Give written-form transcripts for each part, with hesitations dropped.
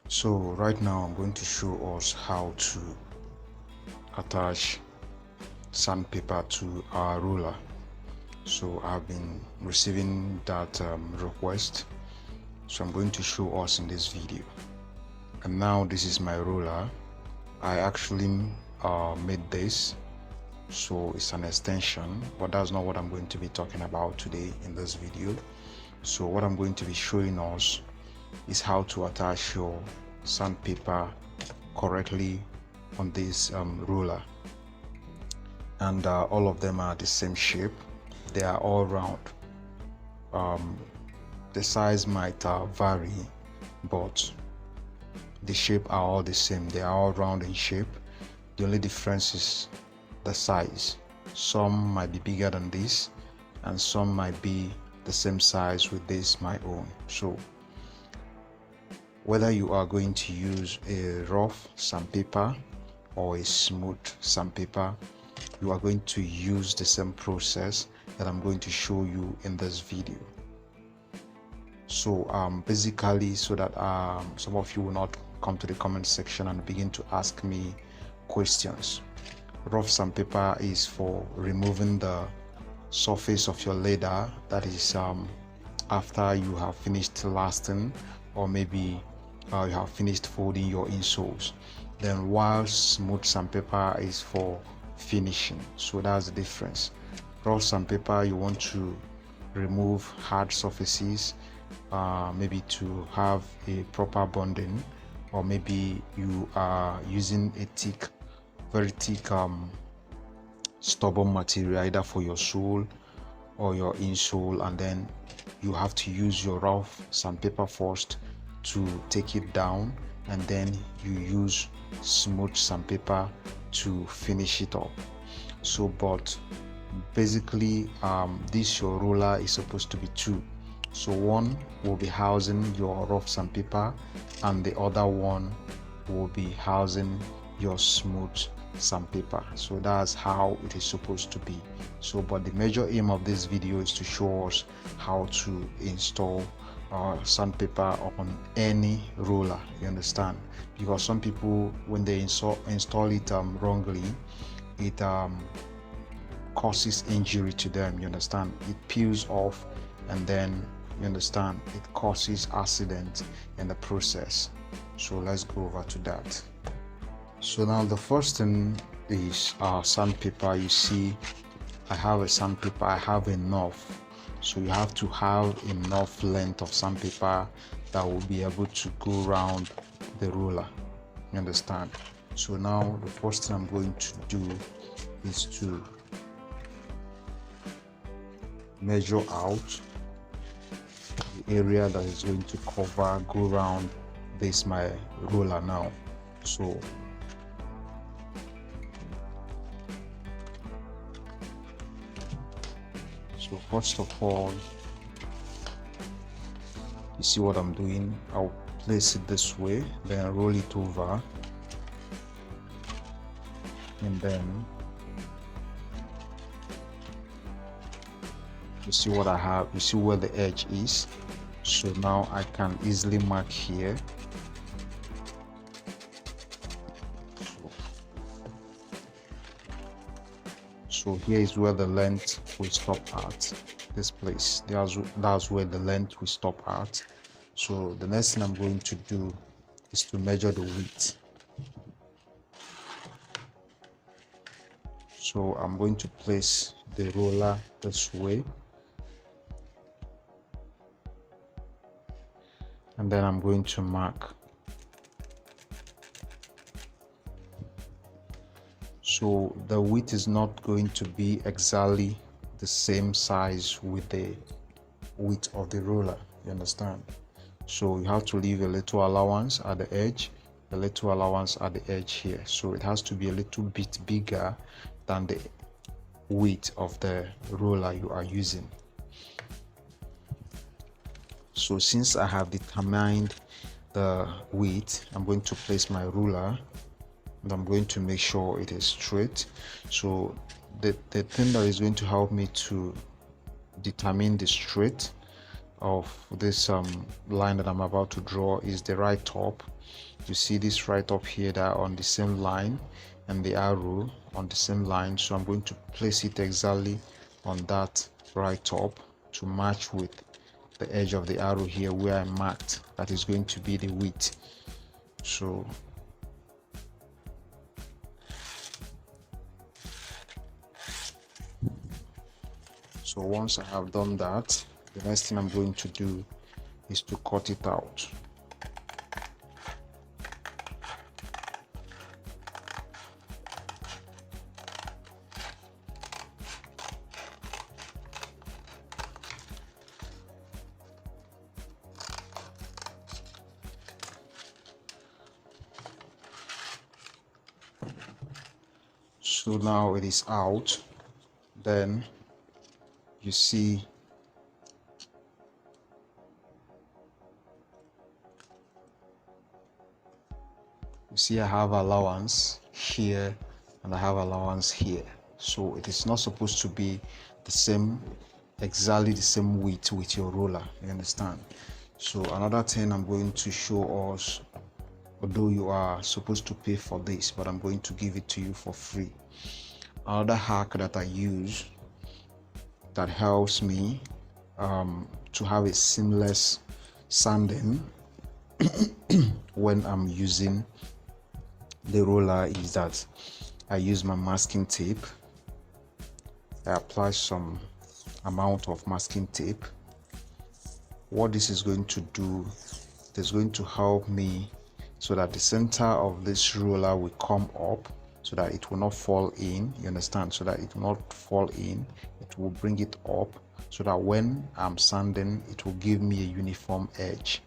So right now I'm going to show us how to attach sandpaper to our ruler. So I've been receiving that request, so I'm going to show us in this video. And now this is my ruler. I actually made this, so it's an extension, but that's not what I'm going to be talking about today in this video. So what I'm going to be showing us is how to attach your sandpaper correctly on this ruler. And all of them are the same shape. They are all round. The size might vary, but the shape are all the same. They are all round in shape. The only difference is the size. Some might be bigger than this, and some might be the same size with this my own. So whether you are going to use a rough sandpaper or a smooth sandpaper, you are going to use the same process that I'm going to show you in this video. So basically, so that some of you will not come to the comment section and begin to ask me questions. Rough sandpaper is for removing the surface of your leather, that is after you have finished lasting, or maybe you have finished folding your insoles. Then while smooth sandpaper is for finishing. So that's the difference. Rough sandpaper, you want to remove hard surfaces, maybe to have a proper bonding, or maybe you are using a thick, very thick stubborn material either for your sole or your insole, and then you have to use your rough sandpaper first to take it down, and then you use smooth sandpaper to finish it up. So but basically this your roller is supposed to be two. So one will be housing your rough sandpaper, and the other one will be housing your smooth sandpaper. So that's how it is supposed to be. So but the major aim of this video is to show us how to install sandpaper on any roller, you understand? Because some people, when they install it wrongly, it causes injury to them, you understand? It peels off, and then, you understand, it causes accident in the process. So let's go over to that. So now the first thing is sandpaper. You see, I have a sandpaper, I have enough. So you have to have enough length of sandpaper that will be able to go around the roller, you understand? So now the first thing I'm going to do is to measure out the area that is going to go around this my roller now. So first of all, you see what I'm doing? I'll place it this way, then roll it over, and then you see what I have. You see where the edge is. So now I can easily mark here. So here is where the length will stop at. This place, that's where the length will stop at. So the next thing I'm going to do is to measure the width. So I'm going to place the roller this way, and then I'm going to mark. So the width is not going to be exactly the same size with the width of the roller, you understand? So you have to leave a little allowance at the edge, a little allowance at the edge here. So it has to be a little bit bigger than the width of the roller you are using. So since I have determined the width, I'm going to place my ruler, and I'm going to make sure it is straight. So the thing that is going to help me to determine the straight of this line that I'm about to draw is the right top. You see this right up here that are on the same line, and the arrow on the same line. So I'm going to place it exactly on that right top to match with the edge of the arrow here where I marked that is going to be the width. So once I have done that, the next thing I'm going to do is to cut it out. So now it is out. Then you see I have allowance here and I have allowance here. So it is not supposed to be the same, exactly the same width with your roller, you understand? So another thing I'm going to show us, although you are supposed to pay for this, but I'm going to give it to you for free. Another hack that I use that helps me to have a seamless sanding when I'm using the roller is that I use my masking tape. I apply some amount of masking tape. What this is going to do is going to help me so that the center of this roller will come up so that it will not fall in, you understand? So that it will not fall in, it will bring it up so that when I'm sanding, it will give me a uniform edge.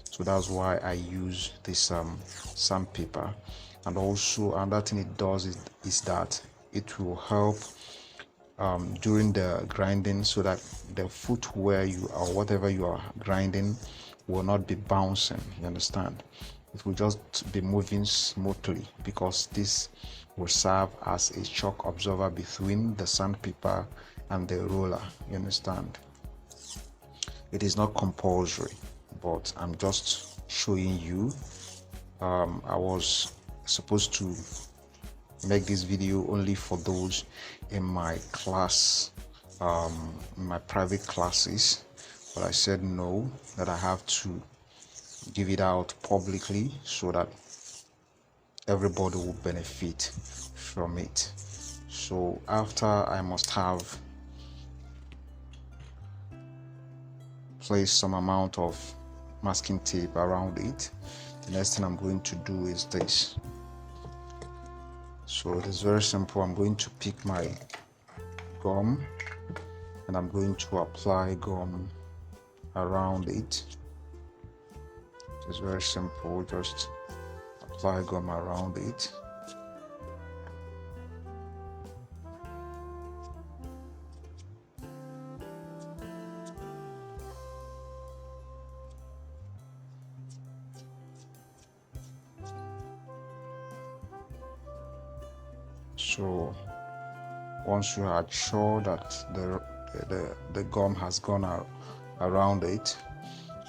So that's why I use this sandpaper. And also another thing it does is that it will help during the grinding so that the footwear or whatever you are grinding will not be bouncing, you understand? It will just be moving smoothly because this will serve as a shock absorber between the sandpaper and the roller, you understand? It is not compulsory, but I'm just showing you. I was supposed to make this video only for those in my class, in my private classes, but I said no, that I have to give it out publicly so that everybody will benefit from it. So after I must have placed some amount of masking tape around it, the next thing I'm going to do is this. So it is very simple. I'm going to pick my gum and I'm going to apply gum around it. It's very simple, just apply gum around it. So once you are sure that the gum has gone out around it,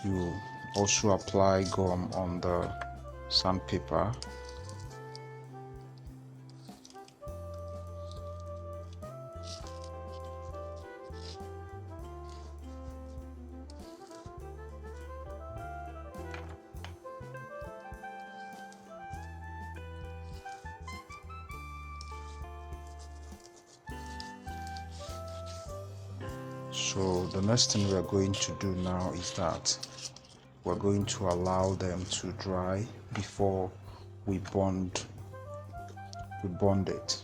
you also apply gum on the sandpaper. So the next thing we are going to do now is that we're going to allow them to dry before we bond it.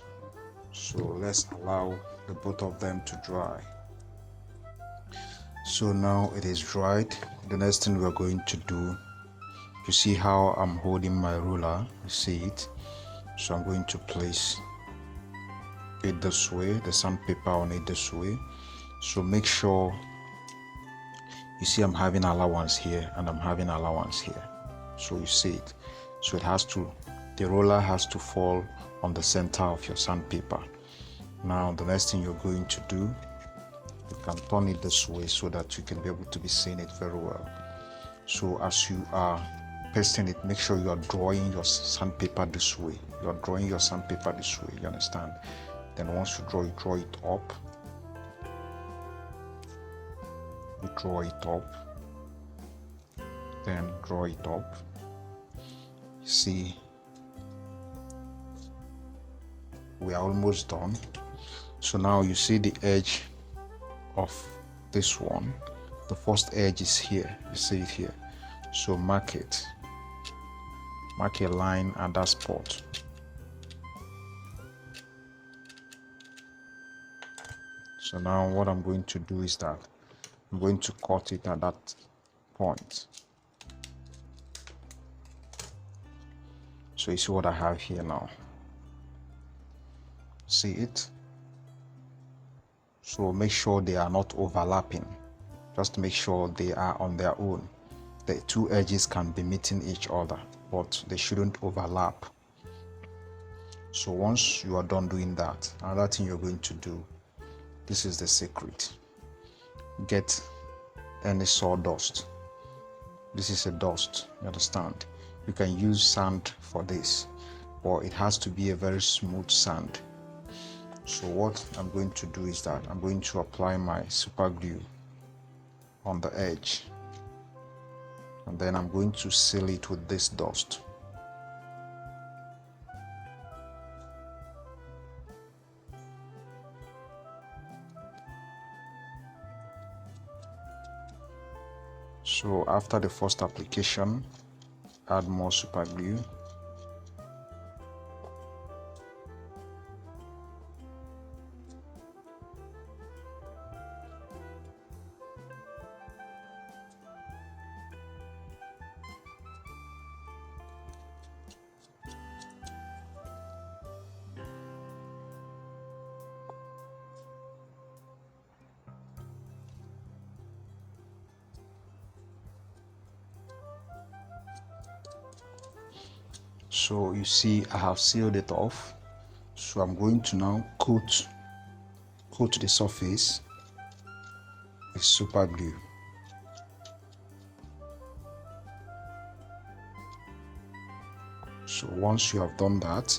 So let's allow the both of them to dry. So now it is dried. The next thing we're going to do, you see how I'm holding my ruler, you see it? So I'm going to place it this way, the sandpaper on it this way. So make sure you see I'm having allowance here and I'm having allowance here. So you see it. So the roller has to fall on the center of your sandpaper. Now the next thing you're going to do You can turn it this way so that you can be able to be seeing it very well. So as you are pasting it, make sure you are drawing your sandpaper this way. You are drawing your sandpaper this way, you understand? Then once you draw it up. You draw it up. Then draw it up. See, we are almost done. So now you see the edge of this one. The first edge is here. You see it here. So mark it. Mark a line at that spot. So now what I'm going to do is that I'm going to cut it at that point. So you see what I have here now. See it? So make sure they are not overlapping. Just make sure they are on their own. The two edges can be meeting each other, but they shouldn't overlap. So once you are done doing that, another thing you're going to do, this is the secret. Get any sawdust. This is a dust, you understand? You can use sand for this, but it has to be a very smooth sand. So what I'm going to do is that I'm going to apply my super glue on the edge, and then I'm going to seal it with this dust. So after the first application, add more super glue. So you see I have sealed it off. So I'm going to now coat the surface with super glue. So once you have done that,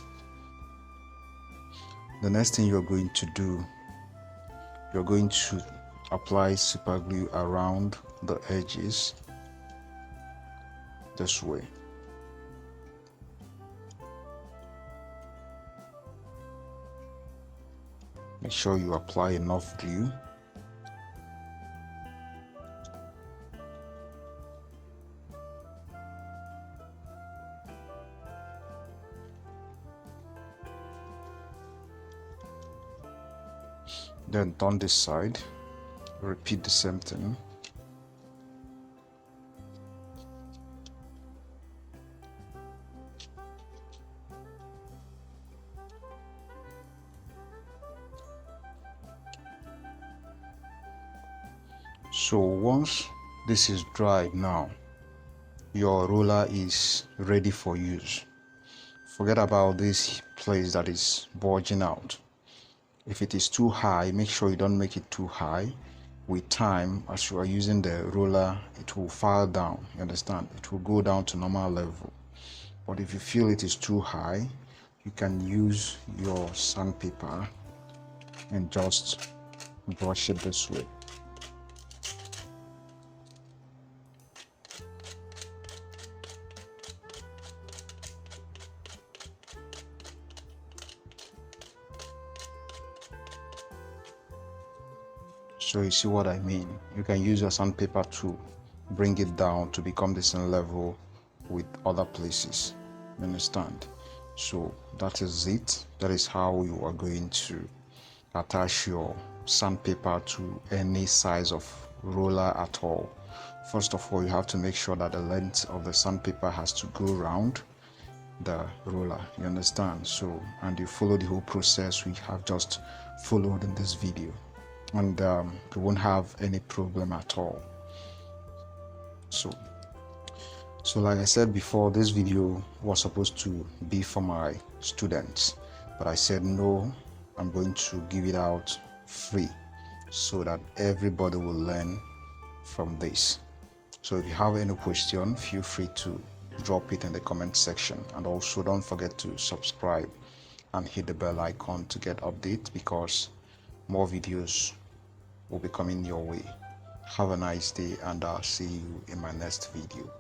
the next thing you're going to do, you're going to apply super glue around the edges this way. Make sure you apply enough glue. Then turn this side, repeat the same thing. So once this is dried now, your roller is ready for use. Forget about this place that is bulging out. If it is too high, make sure you don't make it too high. With time, as you are using the roller, it will file down, you understand? It will go down to normal level. But if you feel it is too high, you can use your sandpaper and just brush it this way. So you see what I mean? You can use your sandpaper to bring it down to become the same level with other places. You understand? So that is it. That is how you are going to attach your sandpaper to any size of roller at all. First of all, you have to make sure that the length of the sandpaper has to go around the roller. You understand? So, and you follow the whole process we have just followed in this video, and you won't have any problem at all. So like I said before, this video was supposed to be for my students, but I said no, I'm going to give it out free. so that everybody will learn from this. So if you have any question, feel free to drop it in the comment section, and also don't forget to subscribe and hit the bell icon to get updates, because more videos will be coming your way. Have a nice day, and I'll see you in my next video.